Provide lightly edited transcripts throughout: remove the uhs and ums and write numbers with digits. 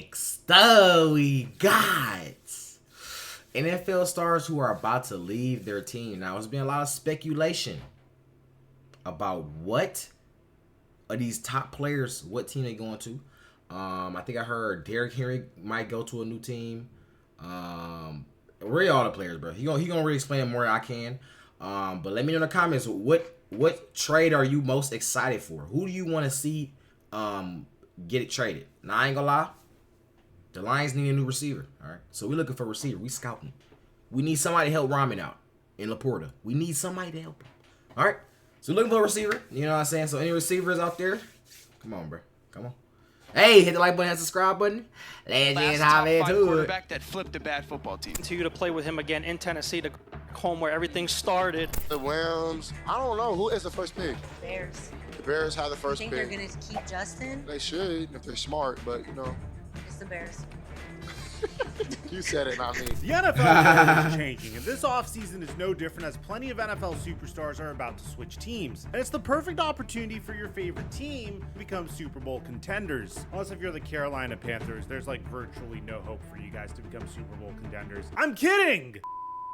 Next, we got NFL stars who are about to leave their team. Now, there's been a lot of speculation about what are these top players, what team they going to. I think I heard Derrick Henry might go to a new team. Really all the players, bro. He gonna really explain more than I can. But let me know in the comments what trade are you most excited for? Who do you want to see get it traded? Now I ain't gonna lie. The Lions need a new receiver. All right. So we're looking for a receiver. We scouting. We need somebody to help Ramen out in Laporta. We need somebody to help him. All right. So we're looking for a receiver. You know what I'm saying? So any receivers out there? Come on, bro. Come on. Hey, hit the like button and subscribe button. Let's get hop into it. Quarterback that flipped a bad football team. Continue to play with him again in Tennessee, to home where everything started. The Rams. I don't know. Who is the first pick? Bears. The Bears have the first think pick. they're going to keep Justin? They should if they're smart, but you know. It's the Bears. You said it, not me. The NFL is changing, and this offseason is no different as plenty of NFL superstars are about to switch teams. And it's the perfect opportunity for your favorite team to become Super Bowl contenders. Unless if you're the Carolina Panthers, there's like virtually no hope for you guys to become Super Bowl contenders. I'm kidding!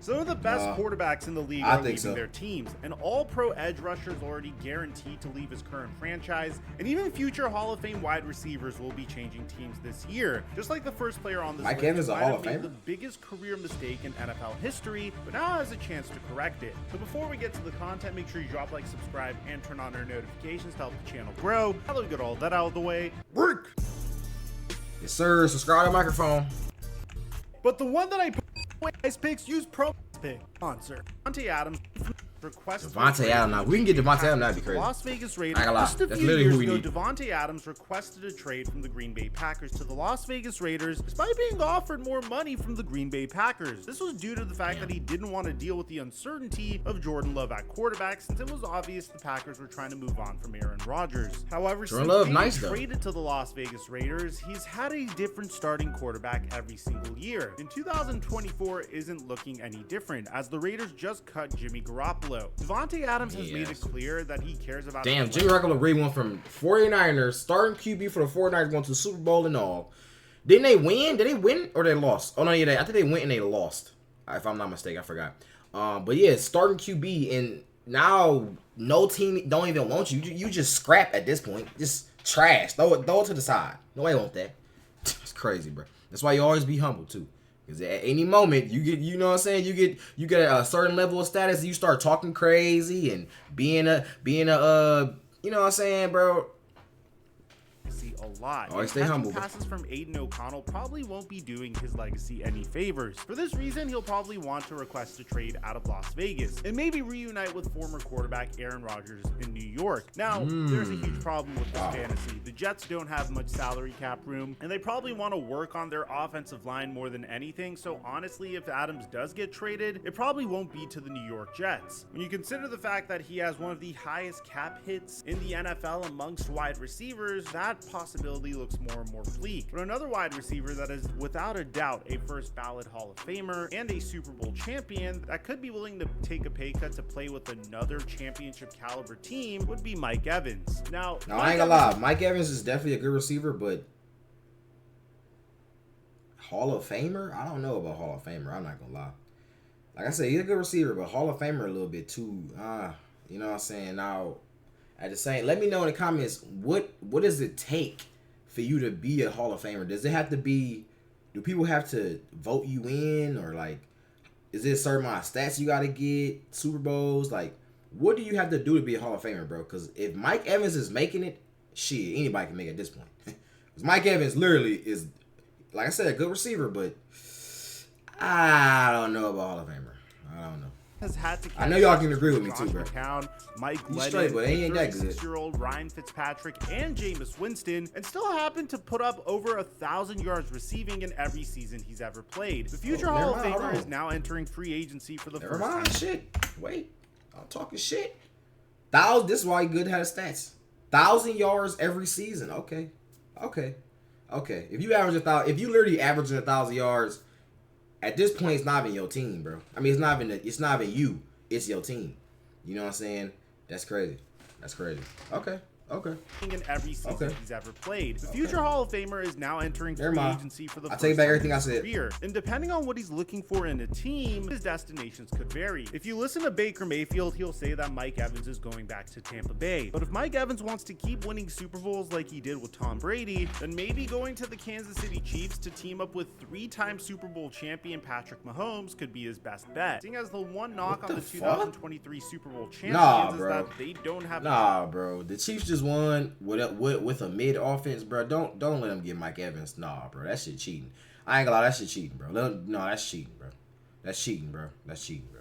Some of the best quarterbacks in the league are leaving their teams, and all-pro edge rushers already guaranteed to leave his current franchise, and even future Hall of Fame wide receivers will be changing teams this year. Just like the first player on this Mike list, Evans a Hall of made Famer? the biggest career mistake in NFL history, but now has a chance to correct it. So before we get to the content, make sure you drop like, subscribe, and turn on our notifications to help the channel grow. Now that we get all that out of the way, work! Yes, sir. Subscribe to the microphone. But the one that I put Ice Picks, use pro pick sponsor. Devante Adams requested Devante Adams. Now, if we can get Devante Adams, that'd be crazy. Las Vegas Raiders. I ain't gonna lie. Just a That's few literally years who we ago, need. Devante Adams requested a trade from the Green Bay Packers to the Las Vegas Raiders, despite being offered more money from the Green Bay Packers. This was due to the fact that he didn't want to deal with the uncertainty of Jordan Love at quarterback, since it was obvious the Packers were trying to move on from Aaron Rodgers. However, Jordan since Love, being nice, though. traded to the Las Vegas Raiders, he's had a different starting quarterback every single year. In 2024 isn't looking any different, as the Raiders just cut Jimmy Garoppolo. Devante Adams has made it clear that he cares about Damn, Jimmy Garoppolo really went from 49ers, starting QB for the 49ers, going to the Super Bowl and all. Didn't they win? Did they win or they lost? Oh, no, yeah, I think they went and they lost. If I'm not mistaken, I forgot. But yeah, starting QB, and now no team don't even want you. You just scrap at this point. Just trash. Throw it to the side. Nobody want that. It's crazy, bro. That's why you always be humble, too. Because at any moment, you get, you know what I'm saying, you get a certain level of status, and you start talking crazy and being a you know what I'm saying, bro. See a lot. Always stay Catching humble, bro. passes from Aiden O'Connell probably won't be doing his legacy any favors. For this reason, he'll probably want to request a trade out of Las Vegas and maybe reunite with former quarterback Aaron Rodgers in New York. Now, there's a huge problem with this fantasy. The Jets don't have much salary cap room, and they probably want to work on their offensive line more than anything. So honestly, if Adams does get traded, it probably won't be to the New York Jets. When you consider the fact that he has one of the highest cap hits in the NFL amongst wide receivers, that possibility looks more and more bleak. But another wide receiver that is without a doubt a first ballot Hall of Famer and a Super Bowl champion that could be willing to take a pay cut to play with another championship caliber team would be Mike Evans. Now, I ain't gonna lie, Mike Evans is definitely a good receiver, but Hall of Famer? I don't know about Hall of Famer. I'm not gonna lie. Like I said, he's a good receiver, but Hall of Famer a little bit too. You know what I'm saying? Now, at the same, let me know in the comments what does it take for you to be a Hall of Famer? Does it have to be? Do people have to vote you in, or like, is it a certain amount of stats you got to get, Super Bowls? Like, what do you have to do to be a Hall of Famer, bro? Because if Mike Evans is making it, shit, anybody can make it at this point. Because Mike Evans literally is, like I said, a good receiver, but I don't know about Hall of Famer. I don't know. Has had to I know y'all can agree with me too, bro. McCown, Mike He's Glennon, straight, but he ain't that good. 36-year-old Ryan Fitzpatrick, and Jameis Winston, and still happened to put up over 1,000 yards receiving in every season he's ever played. The future Hall of Famer is now entering free agency for the first time. Shit. Wait. I'm talking shit. This is why he good at stats. 1,000 yards every season. Okay. If you average 1,000, if you literally averaging 1,000 yards, at this point, it's not even your team, bro. I mean, it's not even you. It's your team. You know what I'm saying? That's crazy. Okay. Okay. in every season Okay. he's ever played. The future Hall of Famer is now entering Never free mind. agency for the I first take back time everything in I his said. career. And depending on what he's looking for in a team, his destinations could vary. If you listen to Baker Mayfield, he'll say that Mike Evans is going back to Tampa Bay. But if Mike Evans wants to keep winning Super Bowls like he did with Tom Brady, then maybe going to the Kansas City Chiefs to team up with three-time Super Bowl champion Patrick Mahomes could be his best bet. Seeing as the one knock What on the the fuck? 2023 Super Bowl champions Nah, is bro. that they don't have Nah, bro. The Chiefs just won with a mid offense, bro. Don't let them get Mike Evans. Nah, bro. That shit cheating. I ain't gonna lie, that shit cheating, bro. No, that's cheating, bro. That's cheating, bro. That's cheating, bro.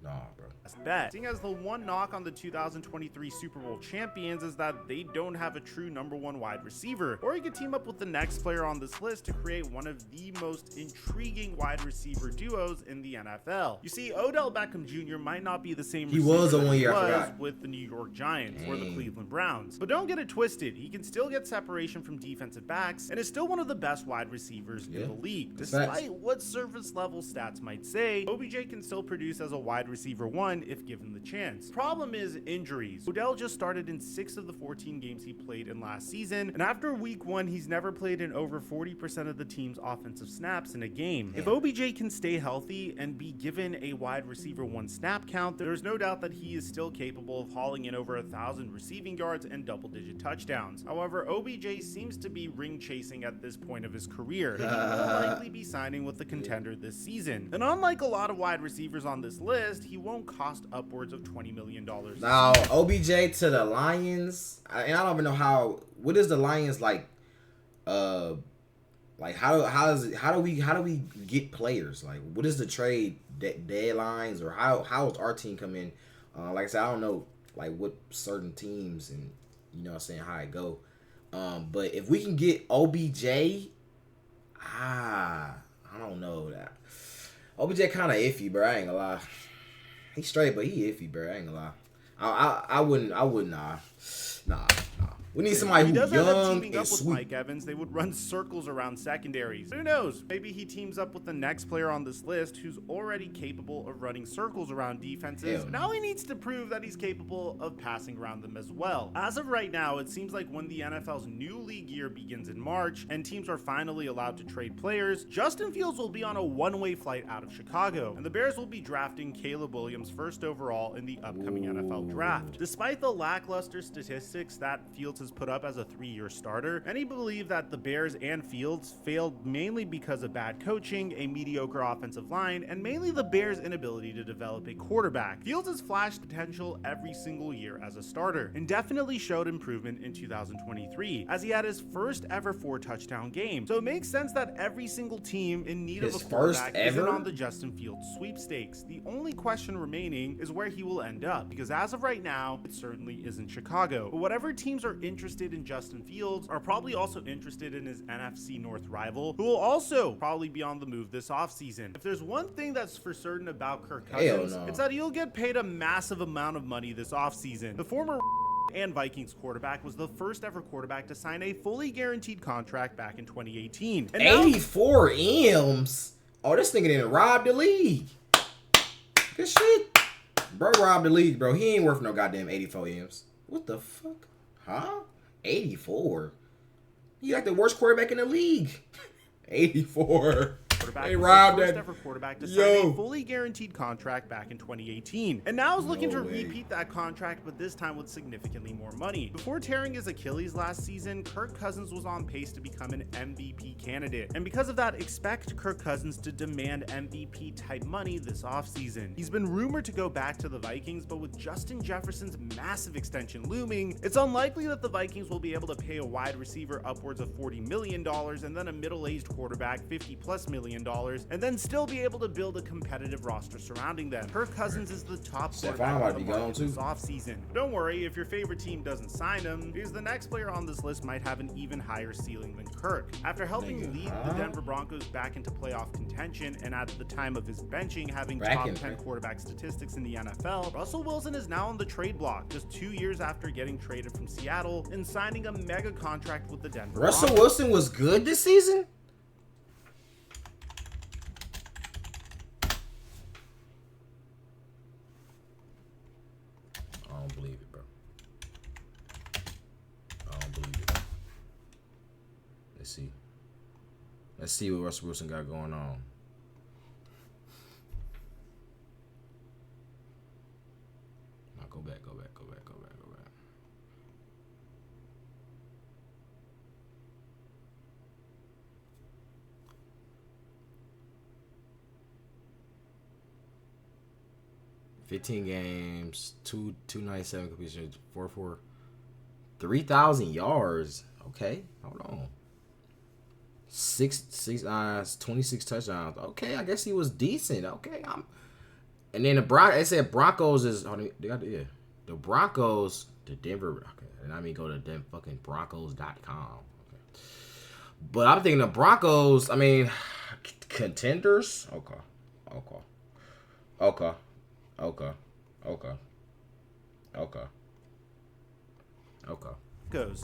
Nah, bro. bet. Seeing as the one knock on the 2023 Super Bowl champions is that they don't have a true #1 wide receiver, or you could team up with the next player on this list to create one of the most intriguing wide receiver duos in the NFL. You see, Odell Beckham Jr. might not be the same He was receiver a that 1 he year, I was forgot. with the New York Giants or the Dang. Cleveland Browns. But don't get it twisted, he can still get separation from defensive backs and is still one of the best wide receivers in the league. That's Despite facts. what surface level stats might say, OBJ can still produce as a wide receiver 1 if given the chance. Problem is injuries. Odell just started in 6 of the 14 games he played in last season, and after week 1 he's never played in over 40% of the team's offensive snaps in a game. If OBJ can stay healthy and be given a wide receiver 1 snap count, there's no doubt that he is still capable of hauling in over 1,000 receiving yards and double-digit touchdowns. However, OBJ seems to be ring chasing at this point of his career, and he will likely be signing with the contender this season. And unlike a lot of wide receivers on this list, he won't cost upwards of $20 million. Now, OBJ to the Lions, and I don't even know what is the Lions like? Like how do we get players? Like, what is the trade deadlines, or how is our team come in? Like I said, I don't know like what certain teams and you know what I'm saying how it go. But if we can get OBJ, I don't know that. OBJ kind of iffy, bro. I ain't gonna lie. He's straight, but he iffy, bro. I ain't gonna lie. I wouldn't, nah. We need somebody He who's does end up young teaming and up with sweet. Mike Evans. They would run circles around secondaries. Who knows? Maybe he teams up with the next player on this list who's already capable of running circles around defenses. Hell no. Now he needs to prove that he's capable of passing around them as well. As of right now, it seems like when the NFL's new league year begins in March and teams are finally allowed to trade players, Justin Fields will be on a one-way flight out of Chicago, and the Bears will be drafting Caleb Williams first overall in the upcoming NFL draft. Despite the lackluster statistics that Fields has put up as a 3-year starter, many believe that the Bears and Fields failed mainly because of bad coaching, a mediocre offensive line, and mainly the Bears' inability to develop a quarterback. Fields has flashed potential every single year as a starter, and definitely showed improvement in 2023, as he had his first ever 4-touchdown game. So it makes sense that every single team in need His of a first quarterback is in ever? on the Justin Fields sweepstakes. The only question remaining is where he will end up, because as of right now, it certainly isn't Chicago. But whatever teams are interested in Justin Fields are probably also interested in his NFC North rival, who will also probably be on the move this offseason. If there's one thing that's for certain about Kirk Hell Cousins, no. it's that he'll get paid a massive amount of money this offseason. The former and Vikings quarterback was the first ever quarterback to sign a fully guaranteed contract back in 2018. And now 84 M's. Oh, this nigga didn't rob the league. Good shit. Bro robbed the league, bro. He ain't worth no goddamn 84 M's. What the fuck? Huh? 84? He like the worst quarterback in the league. 84. quarterback They was robbed the first that- ever quarterback to Yo. sign a fully guaranteed contract back in 2018. And now is looking No to way. repeat that contract, but this time with significantly more money. Before tearing his Achilles last season, Kirk Cousins was on pace to become an MVP candidate. And because of that, expect Kirk Cousins to demand MVP type money this offseason. He's been rumored to go back to the Vikings, but with Justin Jefferson's massive extension looming, it's unlikely that the Vikings will be able to pay a wide receiver upwards of $40 million and then a middle-aged quarterback $50+ million, and then still be able to build a competitive roster surrounding them. Kirk Cousins is the top Stephon quarterback might on the be gone market too. this offseason. Don't worry if your favorite team doesn't sign him, because the next player on this list might have an even higher ceiling than Kirk. After helping Nigga, lead huh? the Denver Broncos back into playoff contention, and at the time of his benching having Back top in- 10 quarterback statistics in the NFL, Russell Wilson is now on the trade block, just 2 years after getting traded from Seattle and signing a mega contract with the Denver Russell Broncos. Wilson was good this season? I don't believe it, bro. Let's see what Russell Wilson got going on. Now go back. 15 games, 297 completions, 4 3,000 yards. Okay, hold on. 26 touchdowns. Okay, I guess he was decent. Okay, and then they said Broncos is. The Broncos, the Denver. Okay, and I mean go to fucking Broncos.com. Okay, but I'm thinking the Broncos. I mean, contenders. Okay.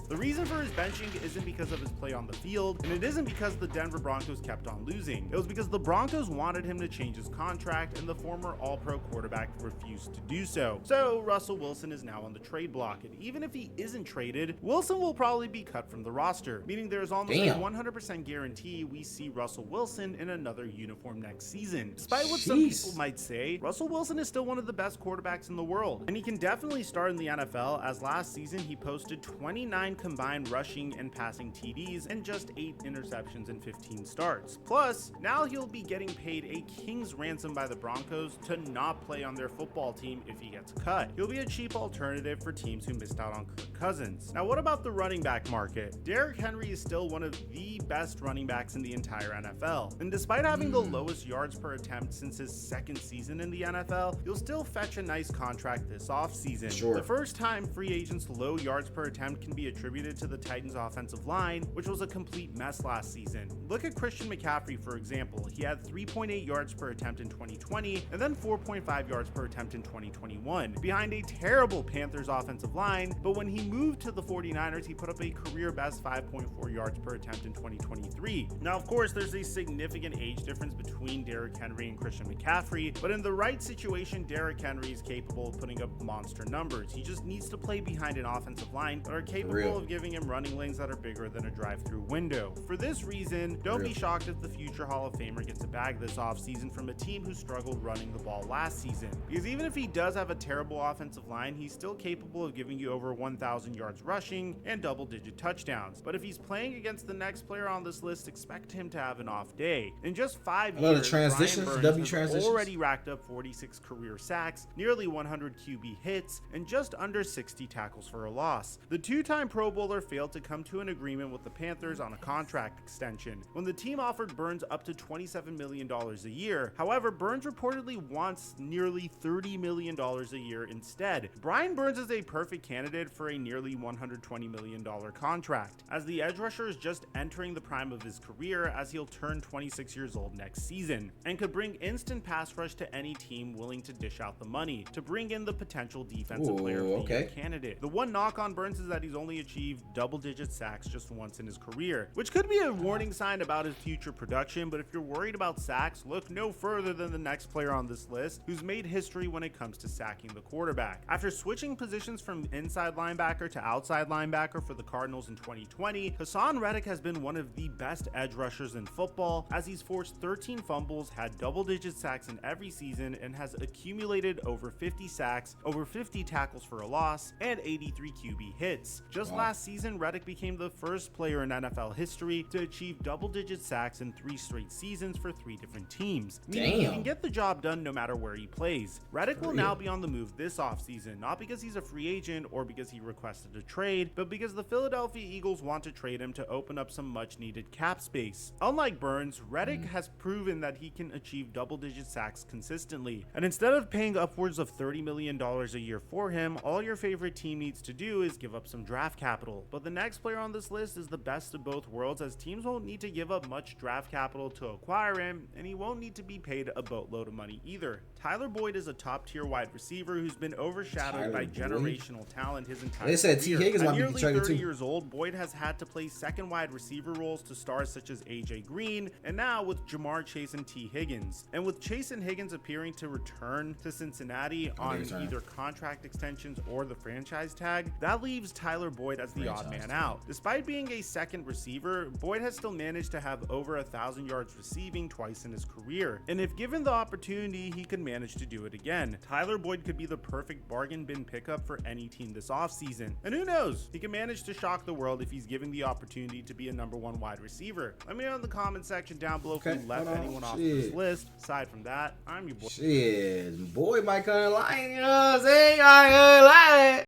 The reason for his benching isn't because of his play on the field, and it isn't because the Denver Broncos kept on losing. It was because the Broncos wanted him to change his contract, and the former All-Pro quarterback refused to do so. So Russell Wilson is now on the trade block, and even if he isn't traded, Wilson will probably be cut from the roster, meaning there's almost a 100% guarantee we see Russell Wilson in another uniform next season. Despite what some people might say, Russell Wilson is still one of the best quarterbacks in the world, and he can definitely start in the NFL, as last season he posted 29 combined rushing and passing TDs and just 8 interceptions in 15 starts. Plus, now he'll be getting paid a king's ransom by the Broncos to not play on their football team if he gets cut. He'll be a cheap alternative for teams who missed out on Kirk Cousins. Now, what about the running back market? Derrick Henry is still one of the best running backs in the entire NFL. And despite having the lowest yards per attempt since his second season in the NFL, he'll still fetch a nice contract this offseason. Sure. The first time free agents' low yards per attempt can be attributed to the Titans' offensive line, which was a complete mess last season. Look at Christian McCaffrey, for example. He had 3.8 yards per attempt in 2020 and then 4.5 yards per attempt in 2021, behind a terrible Panthers offensive line, but when he moved to the 49ers, he put up a career best 5.4 yards per attempt in 2023. Now, of course, there's a significant age difference between Derrick Henry and Christian McCaffrey, but in the right situation, Derrick Henry is capable of putting up monster numbers. He just needs to play behind an offensive line that are capable of giving him running lanes that are bigger than a drive-through window. For this reason, don't be shocked if the future Hall of Famer gets a bag this offseason from a team who struggled running the ball last season. Because even if he does have a terrible offensive line, he's still capable of giving you over 1,000 yards rushing and double-digit touchdowns. But if he's playing against the next player on this list, expect him to have an off day. In just 5 years, Brian Burns has already racked up 46 career sacks, nearly 100 QB hits, and just under 60 tackles for a loss. The two-time Pro Bowler failed to come to an agreement with the Panthers on a contract extension when the team offered Burns up to $27 million a year. However, Burns reportedly wants nearly $30 million a year instead. Brian Burns is a perfect candidate for a nearly $120 million contract, as the edge rusher is just entering the prime of his career, as he'll turn 26 years old next season, and could bring instant pass rush to any team willing to dish out the money to bring in the potential defensive player of the year candidate. The one knock on Burns is that he's only achieved double-digit sacks just once in his career, which could be a warning sign about his future production. But if you're worried about sacks, look no further than the next player on this list who's made history when it comes to sacking the quarterback. After switching positions from inside linebacker to outside linebacker for the Cardinals in 2020, Hassan Redick has been one of the best edge rushers in football, as he's forced 13 fumbles, had double-digit sacks in every season, and has accumulated over 50 sacks, over 50 tackles for a loss, and 83 QB hits. Just last season, Redick became the first player in NFL history to achieve double-digit sacks in 3 straight seasons for 3 different teams, meaning he can get the job done no matter where he plays. Redick will now be on the move this offseason, not because he's a free agent or because he requested a trade, but because the Philadelphia Eagles want to trade him to open up some much-needed cap space. Unlike Burns, Redick has proven that he can achieve double-digit sacks consistently, and instead of paying upwards of $30 million a year for him, all your favorite team needs to do is give up some draft capital. But the next player on this list is the best of both worlds, as teams won't need to give up much draft capital to acquire him, and he won't need to be paid a boatload of money either. Tyler Boyd is a top-tier wide receiver who's been overshadowed by generational talent his entire They said T. Higgins might be nearly traded 30 too. years old, Boyd has had to play second wide receiver roles to stars such as AJ Green, and now with Jamar Chase and T. Higgins. And with Chase and Higgins appearing to return to Cincinnati on either contract extensions or the franchise tag, that leaves Tyler Boyd as the odd man out. Despite being a second receiver, Boyd has still managed to have over 1,000 yards receiving twice in his career. And if given the opportunity, he could manage to do it again. Tyler Boyd could be the perfect bargain bin pickup for any team this offseason. And who knows, he can manage to shock the world if he's given the opportunity to be a #1 wide receiver. Let me know in the comment section down below if we left anyone off this list. Aside from that, I'm your boy. Shit, boy might come in line, you know what I'm saying? I ain't gonna lie.